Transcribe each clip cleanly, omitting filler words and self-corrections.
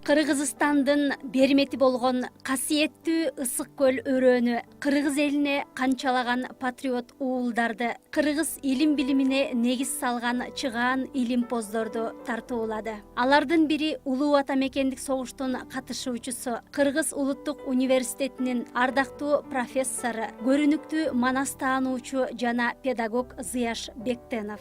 Кыргызстандын бермети болгон касиеттүү Ысык көл өрөөнү кыргыз элине канчалаган патриот уулдарды, кыргыз илим билимине негиз салган чыгаан илимпоздорду тартуулады. Алардын бири Улуу Ата мекендик согуштун катышуучусу, Кыргыз улуттук университетинин ардактуу профессору, көрүнүктүү манас таануучу жана педагог Зыяш Бектенов.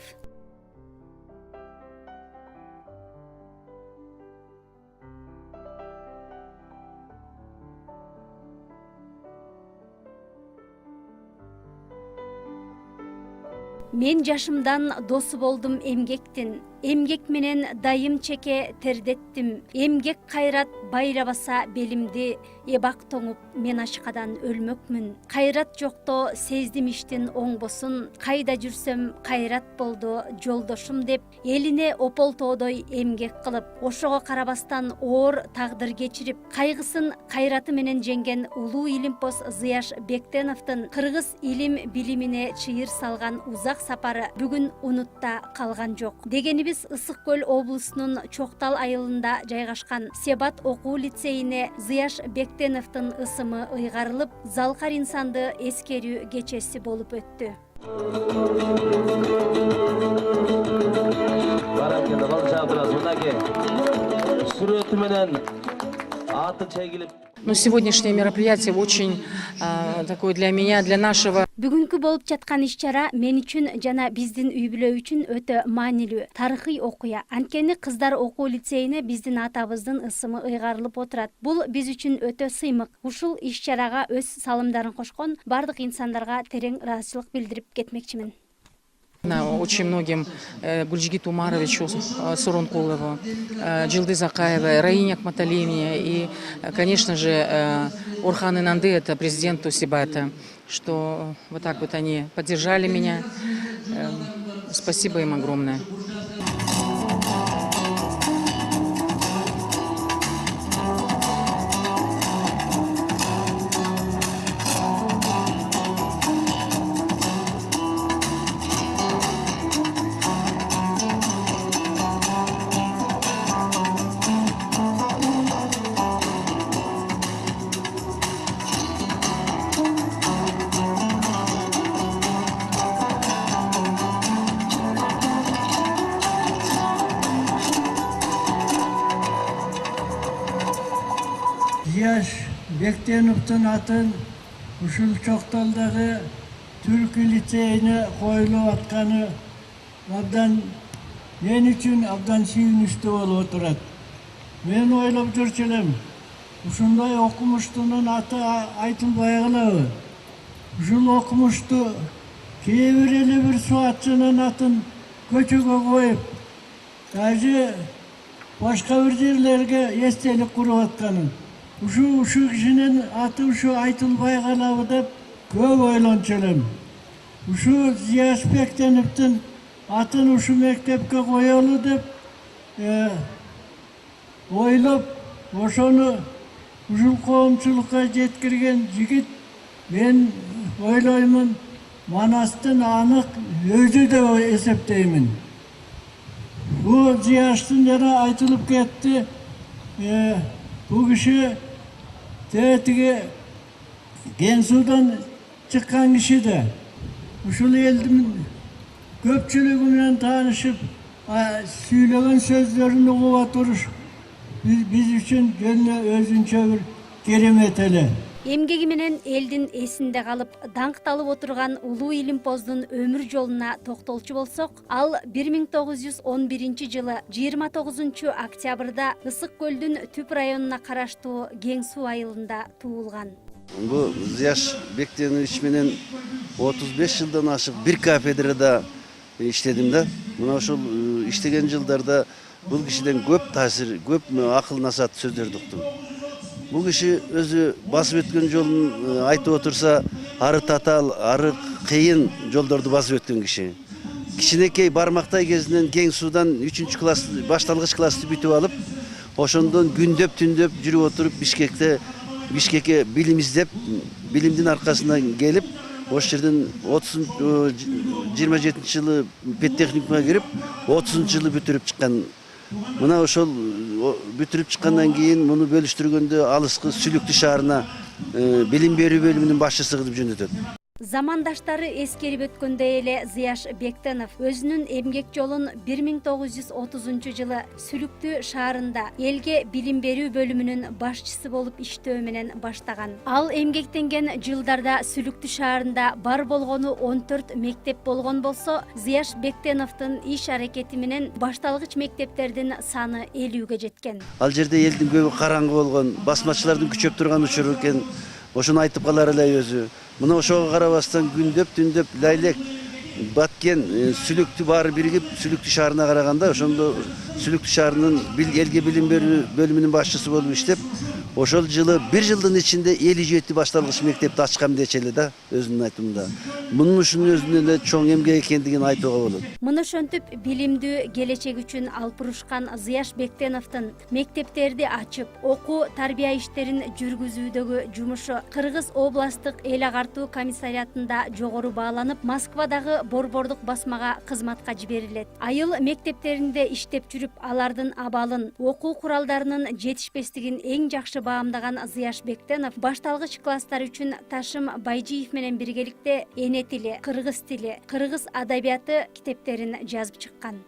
Мен жашымдан досу болдум эмгектин. Эмгек менен дайым чеке тердеттим. Эмгек кайрат байлабаса белимди. Эбак тоңуп мен ачкадан өлмөкмүн. Кайрат жокто сездим иштин оңбосун. Кайда жүрсөм кайрат болду жолдошум деп элине ополтоодой эмгек кылып, ошого карабастан оор тагдыр кечирип, кайгысын кайраты менен жеңген улуу илимпоз Зыяш Бектеновдун кыргыз илим билимине чыйыр салган узак сапары бүгүн унутта калган жок. Дегенибиз Ысык көл облусунун Чоктал айылында жайгашкан Себат окуу лицейине Зыяш Бектеновдун ысымы ыйгарылып, залкар инсанды эскерүү кечеси болуп өттү. Но сегодняшнее мероприятие очень такое для меня, для нашего. Бүгүнкү болуп жаткан иш-чара мен үчүн жана биздин үй бүлө үчүн өтө маанилүү, тарыхый окуя. Анткени кыздар окуу лицейине биздин атабыздын ысымы ыйгарылып отурат. Бул биз үчүн өтө сыймык. Ушул иш-чарага өз салымдарын кошкон бардык инсандарга терең ыраазычылык билдирип кетмекчимин. Очень многим Гульжигиту Умаровичу Сурункулову, Джилды Закаевой, Раине Акматалиевне и, конечно же, Орхан Инанды, это президенту Сибата, что вот так вот они поддержали меня. Спасибо им огромное. Зыяш Бектеновдун атын ушул Чокталдагы Түркү лицейине коюлуп атканы абдан мен үчүн абдан сүйүнүчтүү болуп отурат. Мен ойлоп жүрчү элем, ушундай окумуштунун аты айтылбай калабы? Ушул окумушту кээ бир эле бир суатчынын атын көчөгө коюп, даже башка бир жерлерге эстелик куруп атканын. Ушу кишинин аты ушу айтылбай калабы деп көп ойлончу элем. Ушу Зыяш Бектеновдун атын ушу мектепке коелу деп ойлоп, ошону ушул коомчулукка жеткирген жигит мен ойлоймун Манастын анык өзү деп эсептеймин. Бул Зыяштын жана айтылып кетти. Бул киши тетиги Кеңсуудан чыккан киши да. Ушул элдин көпчүлүгү менен таанышып, сүйлөгөн сөздөрүн угуп туруш биз үчүн жөн өзүнчө бир керемет эле. Эмгеги менен элдин эсинде калып, даңкталып отурган улуу илимпоздун өмүр жолуна токтолчу болсок, ал 1911 жылы 29 октябрда Ысык көлдүн Түп районуна караштуу Кеңсуу айылында туулган. Бул Зыяш Бектенович менен 35 жылдан ашык бир кафедрада иштедим да. Мына ошол иштеген жылдарда бул кишиден көп таасир, көп акыл насаат сөздөрдү уктум. Бул киши өзү басып өткөн жолун айтып отурса, ары татаал, ары кыйын жолдорду басып өткөн киши. Кичинекей бармактай кезинен Кеңсуудан 3 класс, башталгыч классты бүтүп алып, ошондон күндөп түндөп жүрүп отуруп Бишкекке билим издеп, билимдин аркасынан келип, ошол жерден 27 жылы педтехникумга кирип, 30 жылы бүтүрүп чыккан Мына ошол бүтүрүп чыккандан кийин муну бөлүштүргөндө алыскы Сүлүктүү шаарына билим берүү бөлүмүнүн башчысы кылып жөнөтөт. Замандаштары эскерип өткөндөй эле Зияш Бектенов өзүнүн эмгек жолун 1930 жылы Сүлүктүү шаарында элге билим берүү бөлүмүнүн башчысы болуп иштөө менен баштаган. Ал эмгектенген жылдарда Сүлүктүү шаарында бар болгону 14 мектеп болгон болсо, Зияш Бектеновдун иш аракети менен башталгыч мектептердин саны 50ге жеткен. Ал жерде элдин көбү караңгы болгон, басмачылардын күчөп турган учуру экен. Ошону айтып калар эле өзү. Мына ошого карабастан күндөп, түндөп лайлек баткен Сүлүктүү баары биригип Сүлүктүү шаарына караганда, ошондо Сүлүктүү шаарынын элге билим берүү бөлүмүнүн башчысы болуп иштеп, ошол жылы бир жылдын ичинде 57 башталгыч мектепти ачкам дечи эле да, өзүнүн айтымында. Мунун ушунун өзүнүн эле чоң эмгек экендигин айтууга болот. Муну ошентип билимдүү келечек үчүн алпурушкан Зияш Бектеновдун мектептерди ачып, окуу тарбия иштерин жүргүзүүдөгү жумушу Кыргыз областтык эл агартуу комиссариатында жогору бааланып, Москвадагы борбордук басмага кызматка жиберилет. Айыл мектептеринде иштеп жүрүп, алардын абалын, окуу куралдарынын жетишпестигин эң жакшы баамдаган Зияш Бектенов башталгыч класстар үчүн Ташым Байжиев менен биргеликте эне тили, кыргыз тили, кыргыз адабияты китептерин жазып чыккан.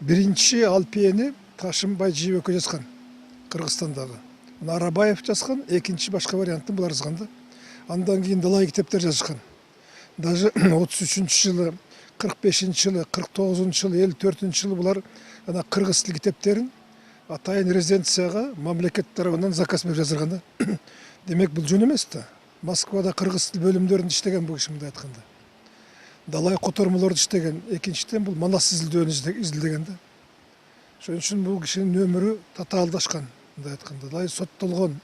Биринчи алпияны Ташым Байжиев экөө жазган, Кыргызстандагы. Арабаев жазган, экинчи башка вариантын булар жазган да. Андан кийин далай китептер жазышкан. Даже 33 жылы, 45 жылы, 49 жылы, 54 жылы булар ана кыргыз тил китептерин атайын резиденцияга мамлекет тарабынан заказ берип жаздырган да. Демек бул жөн эмес да. Москвада кыргыз тил бөлүмдөрүндө иштеген бул киши мындай айтканда. Далай котормолорду иштеген, экинчиден бул манас изилдөөнү изилдеген да. Ошон үчүн бул кишинин өмүрү татаалдашкан, мындай айтканда. Далай соттолгон,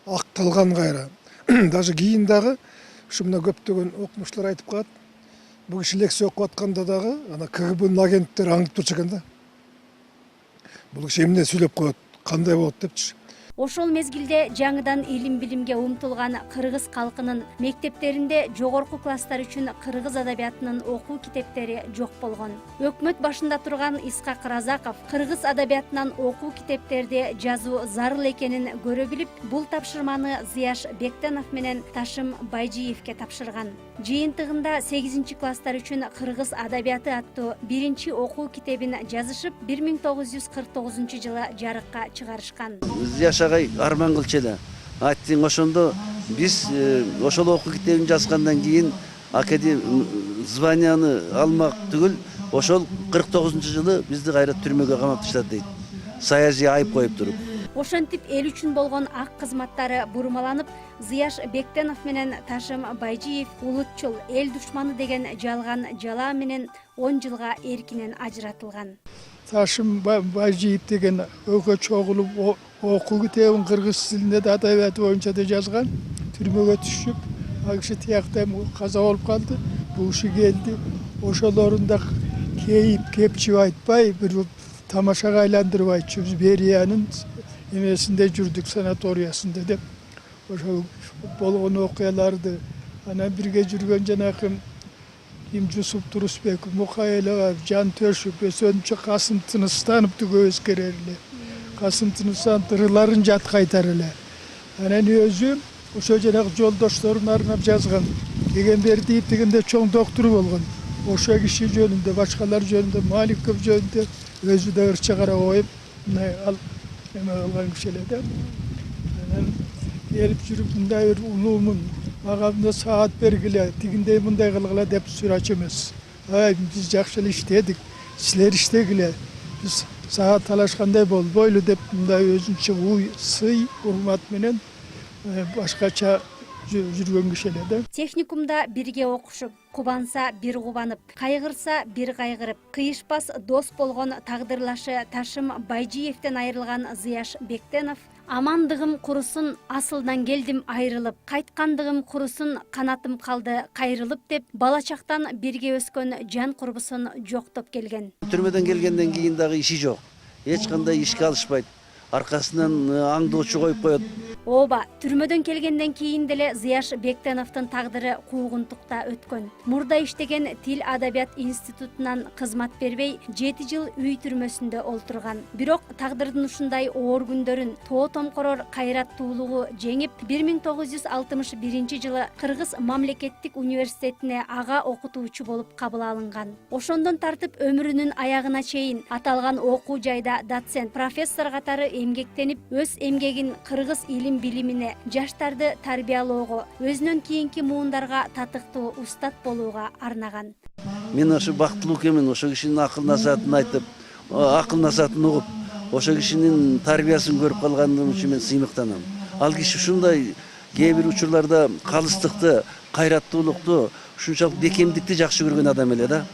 акталган кайра. Даже кийин дагы ушу мына көптөгөн окумуштуулар айтып калат. Бул киши лекция окуп атканда дагы ана КГБнын агенттери аңдып турчу экен да. Бул киши эмне сүйлөп коет, кандай болот депчи. Ошол мезгилде жаңыдан илим билимге умтулган кыргыз калкынын мектептеринде жогорку класстар үчүн кыргыз адабиятынын окуу китептери жок болгон. Өкмөт башында турган Исхак Разаков кыргыз адабиятынан окуу китептерди жазуу зарыл экенин көрө билип, бул тапшырманы Зияш Бектенов менен Ташым Байжиевке тапшырган. Жыйынтыгында 8 класстар үчүн кыргыз адабияты аттуу биринчи окуу китебин жазышып, 1949 жылы жарыкка чыгарышкан. Зияш агай арман кылчу эле. Айттың ошондо биз ошол окуу китебин жазгандан кийин званияны алмак түгүл, ошол 49 жылы бизди кайра түрмөгө камап таштады дейт. Саясий айып коюп туруп. Ошентип эл үчүн болгон ак кызматтары бурмаланып, Зияш Бектенов менен Ташым Байжиев улутчул, эл душманы деген жалган жала менен 10 жылга эркинен ажыратылган. Ташым Байжиев деген өкө чогулуп окуу китебин кыргыз тилинде да адабияты боюнча да жазган. Түрмөгө түшүп, ал киши тиякта каза болуп калды. Бул киши келди. Ошолорун да кепчип айтпай, бир тамашага айландырып айтчу. Биз Бериянын эмесинде жүрдүк, санаториясында деп. Ошол болгон окуяларды анан бирге жүргөн жанакы Жусуп Турусбеков, Мукаилова, Жан Төшүп, өсөнчө Касым Тыныстановду көп эскерер эле. Касым Тыныстанов ырыларын жат кайтар эле. Анан өзү ошо жанагы жолдошторун арнап жазган. Эгембердиев дегенде чоң доктор болгон. Ошо киши жөнүндө, башкалар жөнүндө, Маликов жөнүндө өзү да ырча кара коюп, ал эме кылган киши эле да. Анан келип жүрүп мындай бир улуумун мага мына саат бергиле, тигиндей мындай кылгыла деп сурачу эмес. Биз жакшы эле иштедик, силер иштегиле. Биз саат талашкандай болбойлу деп мындай өзүнчө сый, урмат менен башкача жүргөн киши эле да. Техникумда бирге окушуп, кубанса бир кубанып, кайгырса бир кайгырып, кыйышпас дос болгон тагдырлашы Ташым Байжиевден айрылган Зияш Бектенов амандыгым курусун, асылдан келдим айрылып, кайткандыгым курусун, канатым калды кайрылып деп бала чактан бирге өскөн жан курбусун жоктоп келген. Түрмөдөн келгенден кийин дагы иши жок. Эч кандай ишке алышпайт. аркасынан аңдоочу коюп коет. Ооба, түрмөдөн келгенден кийин деле Зияш Бектеновдун тагдыры куугунтукта өткөн. Мурда иштеген Тил Адабият институтунан кызмат бербей 7 жыл үй түрмөсүндө олтурган. Бирок тагдырдын ушундай оор күндөрүн тоо томкорор кайраттуулугу жеңип, 1961 жылы Кыргыз мамлекеттик университетине ага окутуучу болуп кабыл алынган. Ошондон тартып өмүрүнүн аягына чейин аталган окуу жайда доцент, профессор катары эмгектенип, өз эмгегин кыргыз билимине, жаштарды тарбиялоого, өзүнөн кийинки муундарга татыктуу устат болууга арнаган. Мен ошо бактылуу экенмин, ошо кишинин акыл насаатын айтып, акыл насаатын угуп, ошо кишинин тарбиясын көрүп калганым үчүн мен сыймыктанам. Ал киши ушундай кээ бир учурларда калыстыкты, кайраттуулукту, ушунчалык бекемдикти жакшы көргөн адам эле да.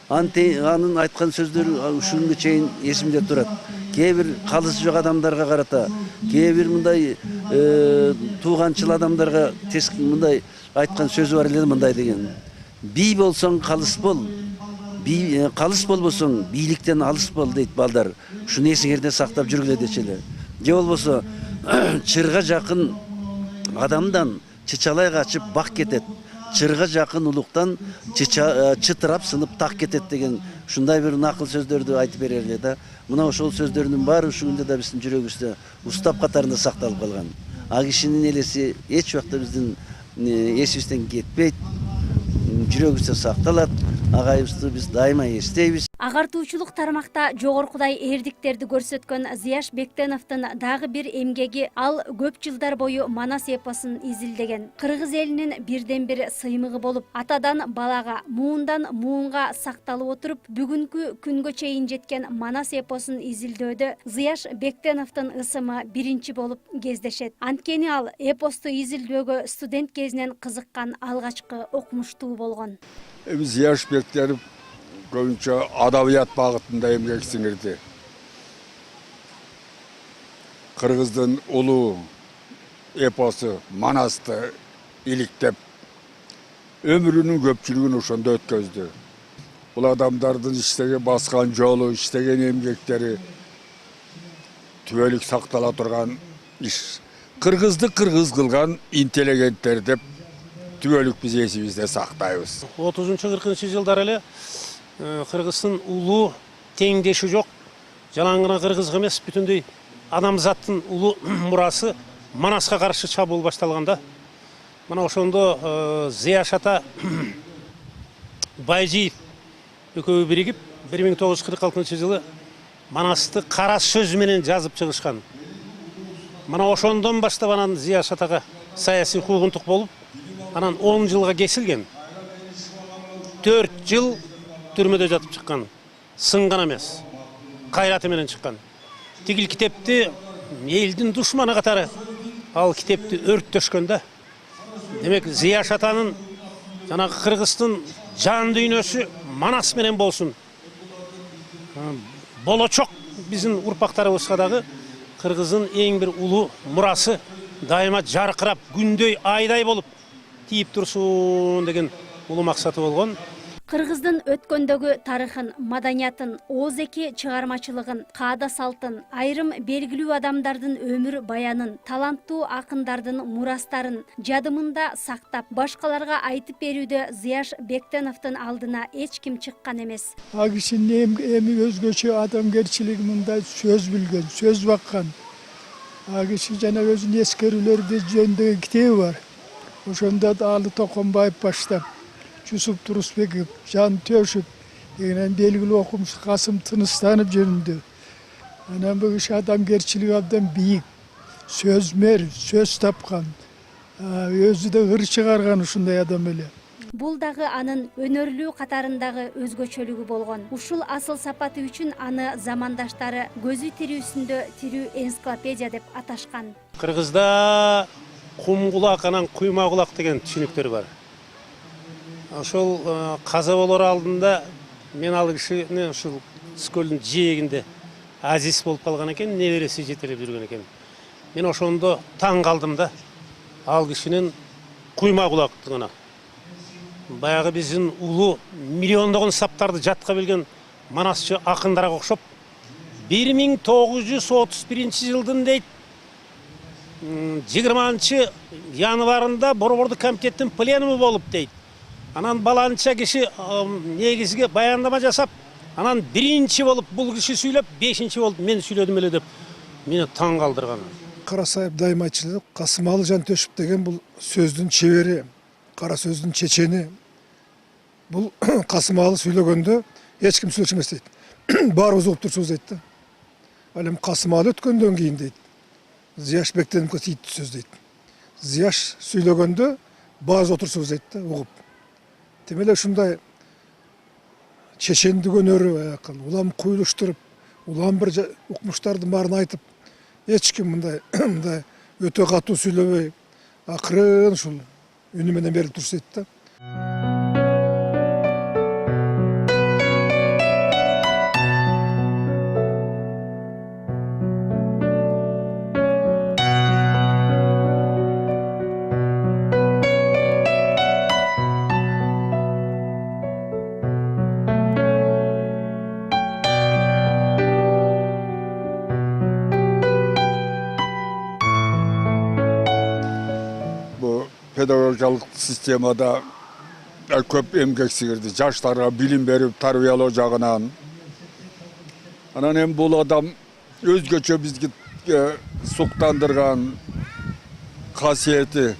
Анын айткан сөздөрү ушуга чейин эсимде турат. Кээ бир калысы жок адамдарга карата, кээ бир мындай тууганчыл адамдарга мындай айткан сөзү бар эле, мындай деген: бий болсоң калыс бол, калыс болбосоң бийликтен алыс бол дейт балдар. Ушуну эсиңерде сактап жүргүлө дечи эле. Же болбосо чырга жакын адамдан чычалай качып бак кетет, чырга жакын улуктан чытырап сынып так кетет деген ушундай бир накыл сөздөрдү айтып берер эле да. Мына ошол сөздөрдүн баары ушул күндө да биздин жүрөгүбүздө устап катарында сакталып калган. А кишинин элеси эч убакта биздин эсибизден кетпейт, жүрөгүбүздө сакталат. Агайыбызды биз дайыма эстейбиз. Агартуучулук тармакта жогоркудай эрдиктерди көрсөткөн Зияш Бектеновдун дагы бир эмгеги ал көп жылдар бою Манас эпосун изилдеген. Кыргыз элинин бирден бир сыймыгы болуп, атадан балага, муундан муунга сакталып отуруп, бүгүнкү күнгө чейин жеткен Манас эпосун изилдөөдө Зияш Бектеновдун ысымы биринчи болуп кездешет. Анткени ал эпосту изилдөөгө студент кезинен кызыккан алгачкы окумуштуу болгон. Зияш Бектенов көбүнчө адабият багытында эмгек сиңирди. Кыргыздын улуу эпосу Манасты иликтеп, өмүрүнүн көпчүлүгүн ошондо өткөздү. Бул адамдардын иштеген баскан жолу, иштеген эмгектери түбөлүк сактала турган иш. Кыргызды кыргыз кылган интеллигенттер деп түбөлүк биз эсибизде сактайбыз. 30-40 жылдар эле Кыргыздын улуу теңдеши жок, жалаң гана кыргыз эмес, бүтүндөй адамзаттын улуу мурасы Манаска каршы чабуул башталганда, мына ошондо Зияш ата Байжиев экөө биригип 1946 жылы Манасты кара сөз менен жазып чыгышкан. Мына ошондон баштап анан Зияш атага саясий куугунтук болуп, анан 10 жылга кесилген. 4 жыл түрмөдө жатып чыккан. Сынган эмес, кайраты менен чыккан. Тигил китепти элдин душманы катары ал китепти өрттөшкөн да. Демек Зияш атанын жанагы Кыргыздын жан дүйнөсү Манас менен болсун. Болочок биздин урпактарыбызга дагы Кыргыздын эң бир улуу мурасы дайыма жаркырап, күндөй айдай болуп тийип турсун деген улуу максаты болгон. Кыргыздын өткөндөгү тарыхын, маданиятын, оозеки чыгармачылыгын, каада салтын, айрым белгилүү адамдардын өмүр баянын, таланттуу акындардын мурастарын жадымында сактап, башкаларга айтып берүүдө Зияш Бектеновдун алдына эч ким чыккан эмес. А кишинин эми өзгөчө адамгерчилиги мындай сөз билген, сөз баккан. А киши жана өзүнүн эскерүүлөрдү жөндөген китеби бар. Ошондо да Алы Токонбаев баштап, Жусуп Турусбеков, Жан Төшүп деген белгилүү окумуш Касым Тыныстанов жөнүндө. Анан бул киши адамгерчилиги абдан бийик, сөзмөр, сөз тапкан, өзү да ыр чыгарган ушундай адам эле. Бул дагы анын өнөрлүү катарындагы өзгөчөлүгү болгон. Ушул асыл сапаты үчүн аны замандаштары көзү тирүүсүндө тирүү энциклопедия деп аташкан. Кыргызда кум кулак анан куйма кулак деген түшүнүктөр бар. Ошол каза болор алдында мен ал кишини ушул Скөлдүн жээгинде азиз болуп калган экен, небереси жетелеп жүргөн экен. Мен ошондо таң калдым да. Ал кишинин куйма кулактыгына. Баягы биздин улуу миллиондогон саптарды жатка билген манасчы акындарга окшоп 1931 жылдың дейт 20 январында Борбордук комитеттин пленуму болуп дейт. Анан баланча киши негизги баяндама жасап, анан биринчи болуп бул киши сүйлөп, бешинчи болуп мен сүйлөдүм эле деп мени таң калтырган. Карасаев дайым айтчылы, Касымалы Жантөшев деген бұл сөздің чебери, қара сөздің чечени. Бұл Касымалы сүйлөгөндө эч ким сүйлөшмөс дейт. Баарыбыз угуп турсубуз дейт да. Ал эми Касымалы өткөндөн кийин дейт. Зияш Бектеновго тийиттүү сөз дейт. Зияш сүйлөгөндө баарыбыз отурсубуз дейт да, угуп. Демеле ушундай чечендик өнөрү, улам куйлуштуруп, улам бир укмуштардын баарын айтып, эч ким мындай өтө катуу сүйлөбөй, акырын ушул үнү менен берип турса дейт да. Pedagogикалык системада көп эмгек сиңирди. Жаштарга билим берип, тарбиялоо жагынан. Анан эми бул адам өзгөчө бизге суктандырган касиети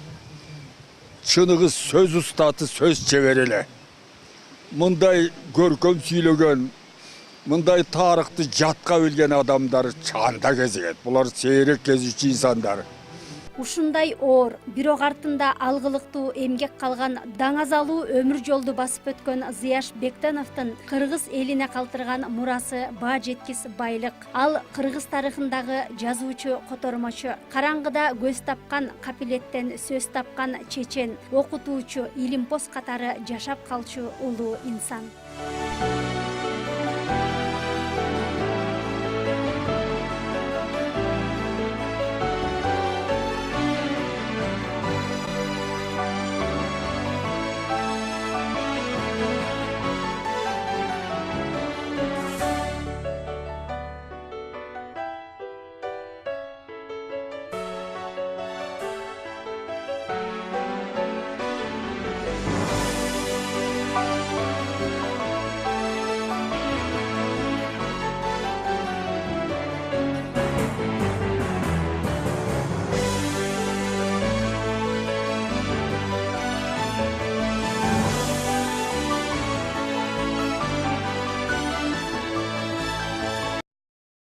чыныгы сөз устаты, сөз чебери эле. Мындай көркөм сүйлөгөн, мындай тарыхты жатка билген адамдар чанда кезигет. Булар сейрек кезүүчү инсандар. Ушундай оор, бирок артында алгылыктуу эмгек калган даңазалуу өмүр жолду басып өткөн Зияш Бектеновдун кыргыз элине калтырган мурасы баа жеткис байлык. Ал кыргыз тарыхындагы жазуучу, котормочу, караңгыда көз тапкан, капилеттен сөз тапкан чечен, окутуучу, илимпоз катары жашап калчу улуу инсан.